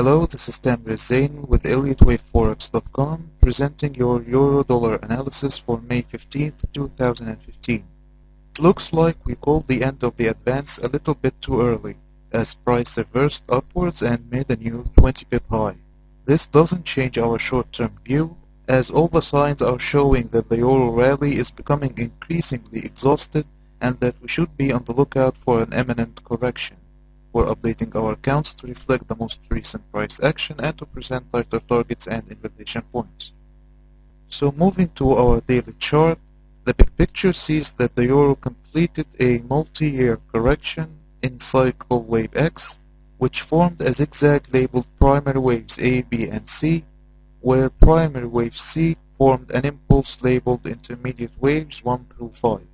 Hello, this is Tamir Zain with ElliottWaveForex.com presenting your Euro-Dollar analysis for May 15th, 2015. It looks like we called the end of the advance a little bit too early, as price reversed upwards and made a new 20-pip high. This doesn't change our short-term view, as all the signs are showing that the Euro rally is becoming increasingly exhausted and that we should be on the lookout for an imminent correction. We're updating our accounts to reflect the most recent price action and to present tighter targets and invalidation points. So moving to our daily chart, the big picture sees that the Euro completed a multi-year correction in cycle wave X, which formed a zigzag labeled primary waves A, B, and C, where primary wave C formed an impulse labeled intermediate waves 1 through 5.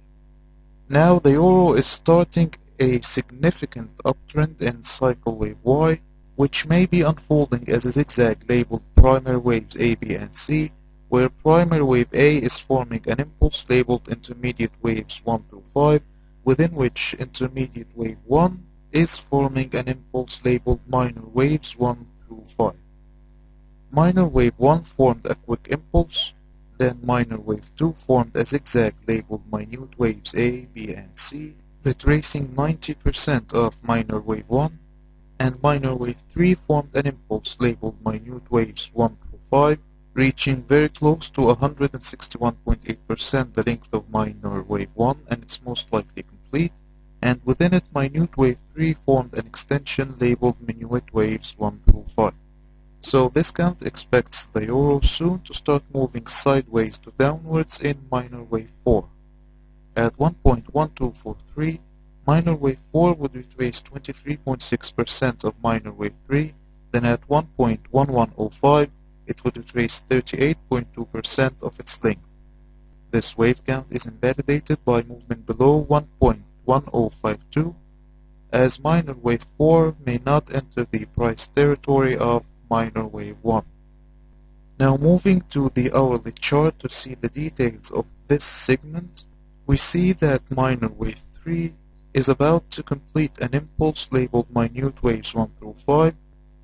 Now the Euro is starting a significant uptrend in cycle wave Y, which may be unfolding as a zigzag labeled primary waves A, B, and C, where primary wave A is forming an impulse labeled intermediate waves 1 through 5, within which intermediate wave 1 is forming an impulse labeled minor waves 1 through 5. Minor wave 1 formed a quick impulse, then minor wave 2 formed a zigzag labeled minute waves A, B, and C, retracing 90% of minor wave 1, and minor wave 3 formed an impulse labeled minute waves 1 through 5, reaching very close to 161.8% the length of minor wave 1, and it's most likely complete, and within it minute wave 3 formed an extension labeled minuet waves 1 through 5. So this count expects the Euro soon to start moving sideways to downwards in minor wave 4. At 1.1243, minor wave 4 would retrace 23.6% of minor wave 3, then at 1.1105, it would retrace 38.2% of its length. This wave count is invalidated by movement below 1.1052, as minor wave 4 may not enter the price territory of minor wave 1. Now moving to the hourly chart to see the details of this segment, we see that minor wave 3 is about to complete an impulse labeled minute waves 1 through 5,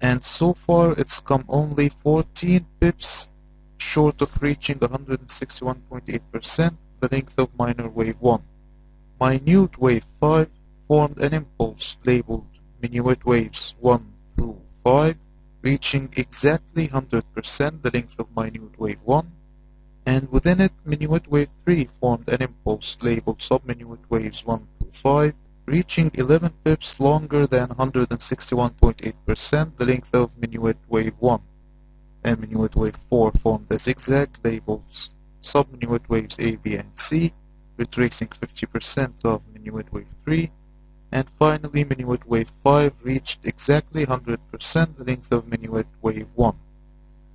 and so far it's come only 14 pips short of reaching 161.8% the length of minor wave 1. Minute wave 5 formed an impulse labeled minuet waves 1 through 5, reaching exactly 100% the length of minute wave 1, and within it minuet wave 3 formed an impulse labeled subminuet waves 1 through 5, reaching 11 pips longer than 161.8% the length of minuet wave 1, and minuet wave 4 formed a zigzag labeled subminuet waves A, B, and C, retracing 50% of minuet wave 3, and finally minuet wave 5 reached exactly 100% the length of minuet wave 1.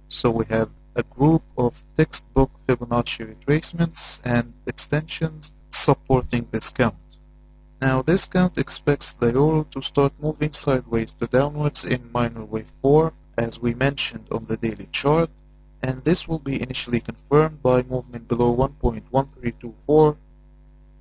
So we have a group of textbook Fibonacci retracements and extensions supporting this count. Now this count expects the Euro to start moving sideways to downwards in minor wave 4 as we mentioned on the daily chart, and this will be initially confirmed by movement below 1.1324.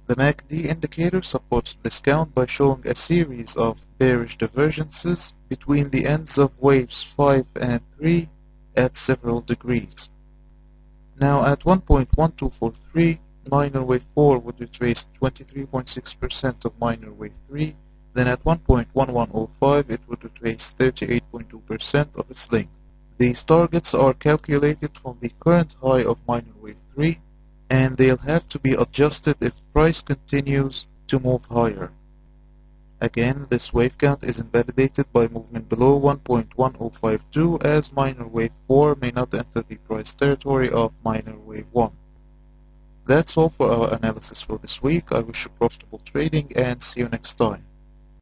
The MACD indicator supports this count by showing a series of bearish divergences between the ends of waves 5 and 3 at several degrees. Now at 1.1243, minor wave 4 would retrace 23.6% of minor wave 3, then at 1.1105 it would retrace 38.2% of its length. These targets are calculated from the current high of minor wave 3, and they'll have to be adjusted if price continues to move higher. Again, this wave count is invalidated by movement below 1.1052 as minor wave 4 may not enter the price territory of minor wave 1. That's all for our analysis for this week. I wish you profitable trading and see you next time.